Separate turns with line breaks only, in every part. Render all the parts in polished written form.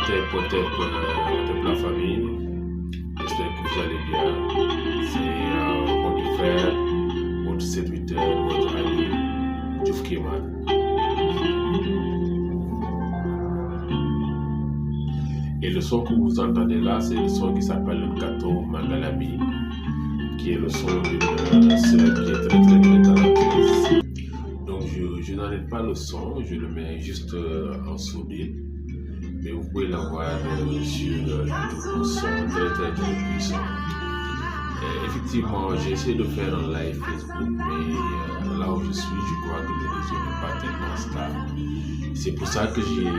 de la famille. J'espère que vous allez bien. C'est votre frère, votre serviteur, votre ami, Diouf Kéman. Et le son que vous entendez là, c'est le son qui s'appelle le Kato Mangalami, qui est le son d'une sœur qui est très talentueuse. Donc je n'arrête pas le son, je le mets juste en sourdine. Mais vous pouvez l'avoir sur un son très puissant. Et effectivement, j'ai essayé de faire un live Facebook, mais là où je suis, je crois que le réseau n'est pas tellement stable. C'est pour ça que j'ai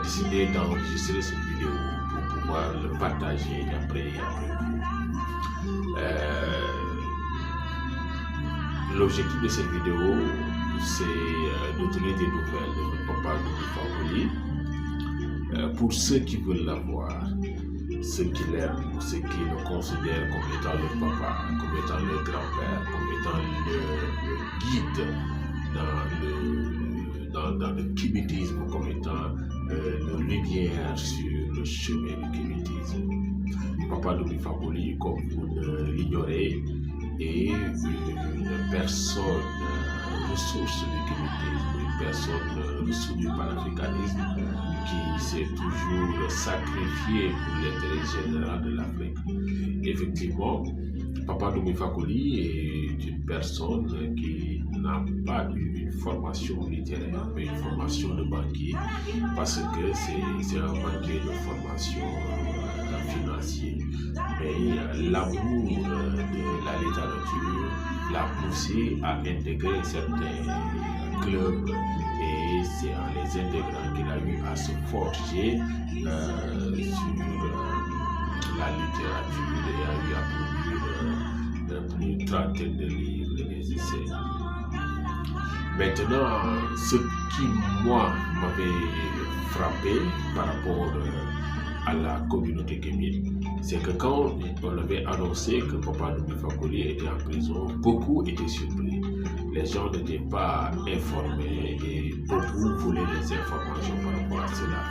décidé d'enregistrer cette vidéo pour pouvoir le partager après vous. L'objectif de cette vidéo, c'est de donner des nouvelles de notre papa Doumi Fakoly. Pour ceux qui veulent l'avoir, ceux qui l'aiment, ceux qui le considèrent comme étant leur papa, comme étant leur grand-père, comme étant le guide dans le kémétisme, comme étant le lumière sur le chemin du kémétisme. Papa Doumi Fakoly, comme vous l'ignorez, est une personne ressource du kémétisme, une personne ressource du panafricanisme qui s'est toujours sacrifié pour l'intérêt général de l'Afrique. Effectivement, Papa Doumi Fakoly est une personne qui n'a pas eu une formation littéraire, mais une formation de banquier, parce que c'est un banquier de formation financière. Mais l'amour de la littérature l'a poussé à intégrer certains clubs, et c'est en les intégrant qu'il a eu à se forger sur la littérature et a eu à produire plus d'une trentaine de livres et des essais. Maintenant, ce qui, moi, m'avait frappé par rapport à la communauté kémite, c'est que quand on avait annoncé que Papa Doumi Fakoly était en prison, beaucoup étaient surpris. Les gens n'étaient pas informés et beaucoup voulaient des informations par rapport à cela.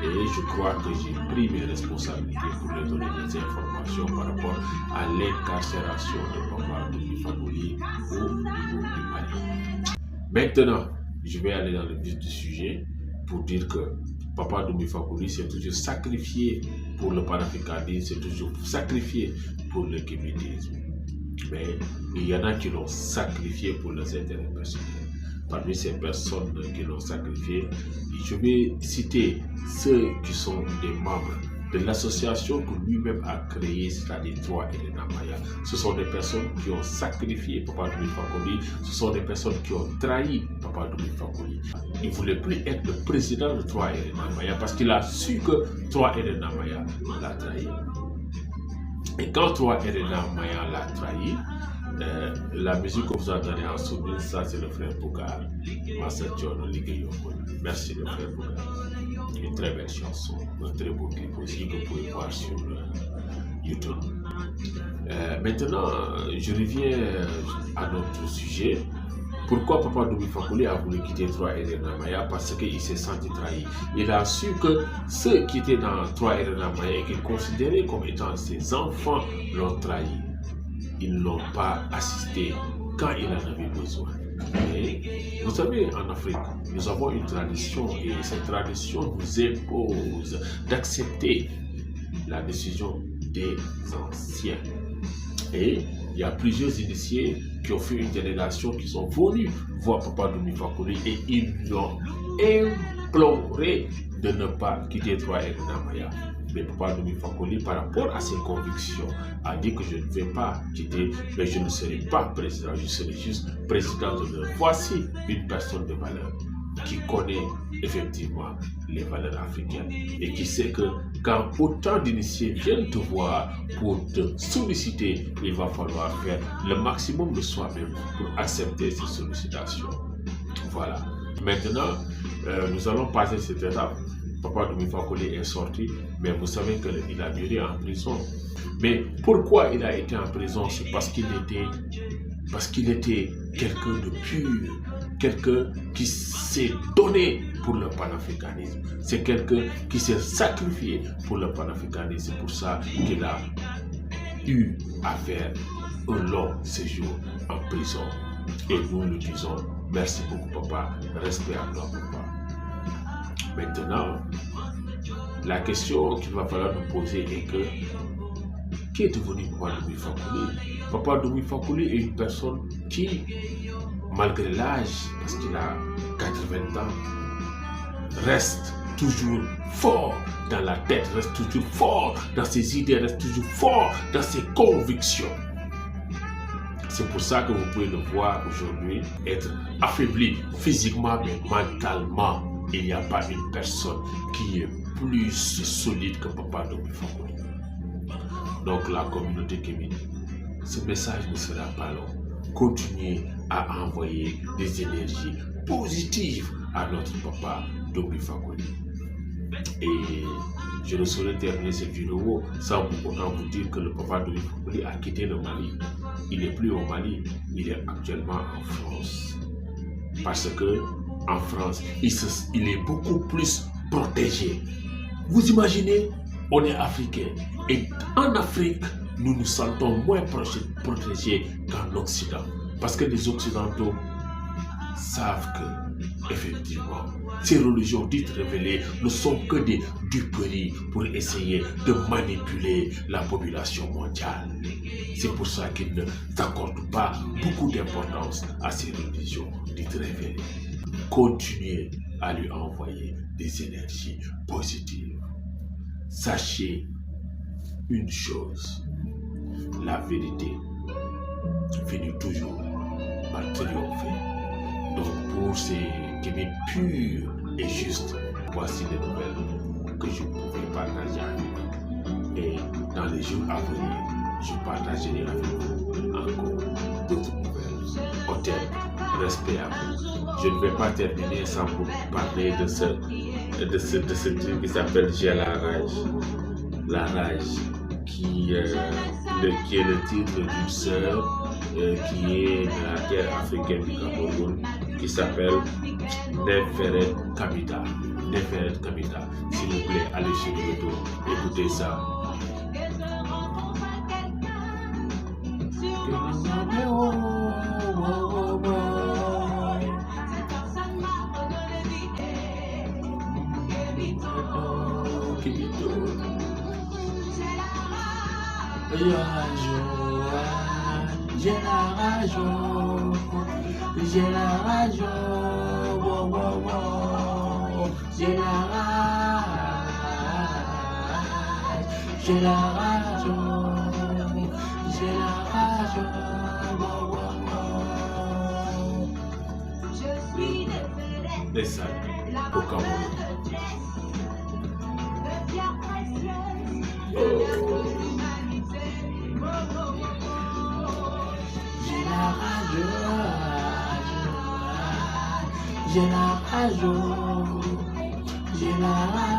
Et je crois que j'ai pris mes responsabilités pour leur donner des informations par rapport à l'incarcération de Papa Doumi Fakoly au niveau du Mali. Maintenant, je vais aller dans le vif du sujet pour dire que Papa Doumi Fakoly s'est toujours sacrifié pour le panafricanisme, s'est toujours sacrifié pour le kémétisme. Mais il y en a qui l'ont sacrifié pour leurs intérêts personnels. Parmi ces personnes qui l'ont sacrifié, je vais citer ceux qui sont des membres de l'association que lui-même a créée, c'est-à-dire 3 Elena Maya. Ce sont des personnes qui ont sacrifié Papa Doumi Fakoly, ce sont des personnes qui ont trahi Papa Doumi Fakoly. Il ne voulait plus être le président de 3 Elena Maya parce qu'il a su que 3 Elena Maya l'a trahi. Et quand 3 Elena Maya l'a trahi, la musique que vous entendez en sourdine, ça c'est le frère Bougar. Merci le frère Bougar. Une très belle chanson, un très beau clip aussi que vous pouvez voir sur YouTube. Maintenant, je reviens à notre sujet. Pourquoi Papa Doumi Fakoly a voulu quitter 3 Elena Maya? Parce qu'il s'est senti trahi. Il a su que ceux qui étaient dans 3 Elena Maya et qu'il considérait comme étant ses enfants l'ont trahi. Ils ne l'ont pas assisté quand il en avait besoin. Et vous savez, en Afrique, nous avons une tradition et cette tradition nous impose d'accepter la décision des anciens. Et il y a plusieurs initiés qui ont fait une délégation, qui sont venus voir Papa Doumi Fakoly et ils lui ont imploré de ne pas quitter 3 Elena Maya. Mais Papa Doumi Fakoly, par rapport à ses convictions, a dit que je ne vais pas quitter, mais je ne serai pas président, je serai juste président de l'heure. Voici une personne de valeur qui connaît effectivement les valeurs africaines et qui sait que quand autant d'initiés viennent te voir pour te solliciter, il va falloir faire le maximum de soi-même pour accepter ces sollicitations. Voilà. Maintenant, nous allons passer cette étape. Papa Doumi Fakoly est sorti, mais vous savez qu'il a viré en prison. Mais pourquoi il a été en prison? C'est parce qu'il était quelqu'un de pur, quelqu'un qui s'est donné pour le panafricanisme. C'est quelqu'un qui s'est sacrifié pour le panafricanisme. C'est pour ça qu'il a eu à faire un long séjour en prison. Et nous lui disons, merci beaucoup papa, respect à toi papa. Maintenant, la question qu'il va falloir nous poser est que, qui est devenu Papa Doumbouya Fakoly? Papa Doumbouya Fakoly est une personne qui, malgré l'âge, parce qu'il a 80 ans, reste toujours fort dans la tête, reste toujours fort dans ses idées, reste toujours fort dans ses convictions. C'est pour ça que vous pouvez le voir aujourd'hui être affaibli physiquement mais mentalement. Il n'y a pas une personne qui est plus solide que Papa Doumbouya Fakoly. Donc la communauté Kémine, ce message ne sera pas long. Continuez à envoyer des énergies positives à notre Papa Doumbouya Fakoly. Et je ne saurais terminer cette vidéo sans pour autant vous dire que le Papa Doumbouya Fakoly a quitté le Mali. Il n'est plus au Mali, il est actuellement en France. Parce que en France, il est beaucoup plus protégé. Vous imaginez, on est africain et en Afrique, nous nous sentons moins protégés qu'en Occident. Parce que les Occidentaux savent que, effectivement, ces religions dites révélées ne sont que des duperies pour essayer de manipuler la population mondiale. C'est pour ça qu'ils ne s'accordent pas beaucoup d'importance à ces religions dites révélées. Continuez à lui envoyer des énergies positives. Sachez une chose, la vérité finit toujours par triompher. Donc pour ces Kémine purs et justes, voici les nouvelles que je pouvais partager avec vous. Et dans les jours à venir, je partagerai avec vous encore d'autres nouvelles. Hôtel, respect à vous. Je ne vais pas terminer sans vous parler de ce truc qui s'appelle J'ai la rage. La rage, qui est le titre d'une sœur qui est de la terre africaine du Cameroun, qui s'appelle Neferet Kamita. Neferet Kamita. S'il vous plaît, allez sur YouTube, écoutez ça.
J'ai la rage, j'ai la rage, wow, wow, wow. J'ai la rage, j'ai la rage, j'ai la rage, wow, wow, wow.
Les salles au Cameroun.
J'ai la rage, j'ai la rage, j'ai la rage,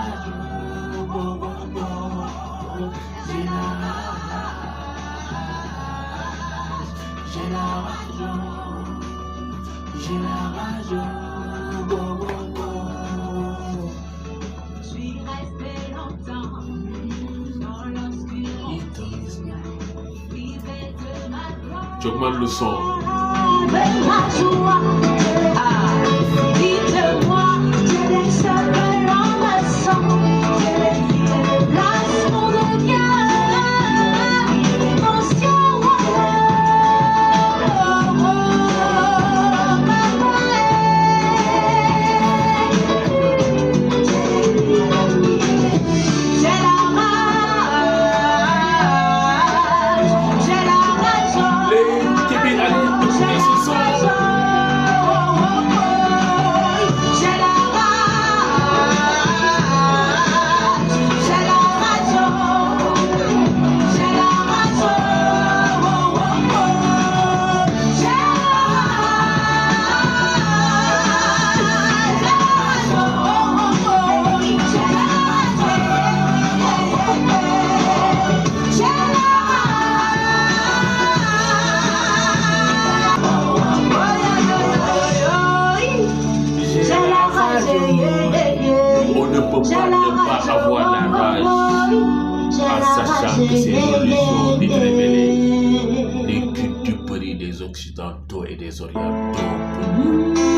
j'ai la rage, j'ai la rage, je suis resté longtemps dans l'obscurité.
J'augmente le son.
Dites-moi, quel est ce blanc de sang, quel est le plafond de bien, mention
Les Kémine, allez écouter ce son. avoir la rage en sachant que ces religions de révéler les cultes du pays des Occidentaux et des Orientaux pour nous.